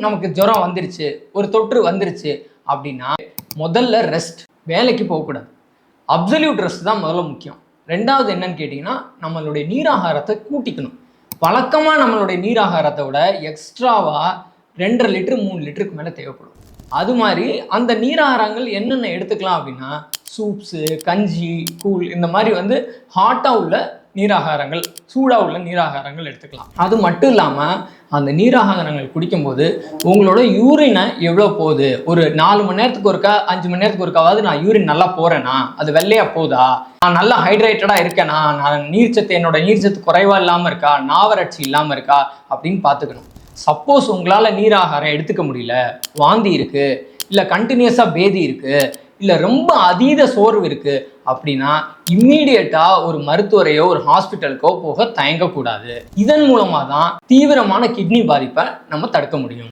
நமக்கு ஜுரம் வந்துருச்சு, ஒரு தொற்று வந்துருச்சு அப்படின்னா முதல்ல ரெஸ்ட். வேலைக்கு போகக்கூடாது. அப்சல்யூட் ரெஸ்ட் தான் முதல்ல முக்கியம். ரெண்டாவது என்னன்னு கேட்டிங்கன்னா, நம்மளுடைய நீராகாரத்தை கூட்டிக்கணும். வழக்கமாக நம்மளுடைய நீராகாரத்தை விட எக்ஸ்ட்ராவாக 2.5 லிட்டர் 3 லிட்டருக்கு மேலே தேவைப்படும். அது மாதிரி அந்த நீராகாரங்கள் என்னென்ன எடுத்துக்கலாம் அப்படின்னா, சூப்ஸு, கஞ்சி, கூழ் இந்த மாதிரி ஹாட்டாக உள்ள நீராகாரங்கள், சூடாக உள்ள நீராகாரங்கள் எடுத்துக்கலாம். அது மட்டும் இல்லாமல் அந்த நீராகாரங்கள் குடிக்கும்போது உங்களோட யூரினை எவ்வளோ போகுது, ஒரு 4 மணி நேரத்துக்கு ஒருக்கா 5 மணி நேரத்துக்கு ஒருக்காவது நான் யூரின் நல்லா போகிறேன்னா, அது வெள்ளையாக போதா, நான் நல்லா ஹைட்ரேட்டடாக இருக்கேனா, நான் என்னோட நீர்ச்சத்து குறைவாக இல்லாமல் இருக்கா, நாவறட்சி இல்லாமல் இருக்கா அப்படின்னு பார்த்துக்கணும். சப்போஸ் உங்களால் நீராகாரம் எடுத்துக்க முடியல, வாந்தி இருக்குது, இல்லை கண்டினியூஸாக பேதி இருக்குது, இல்லை ரொம்ப அதீத சோர்வு இருக்குது அப்படின்னா இம்மீடியட்டாக ஒரு மருத்துவரையோ ஒரு ஹாஸ்பிட்டலுக்கோ போக தயங்கக்கூடாது. இதன் மூலமாக தான் தீவிரமான கிட்னி பாதிப்பை நம்ம தடுக்க முடியும்.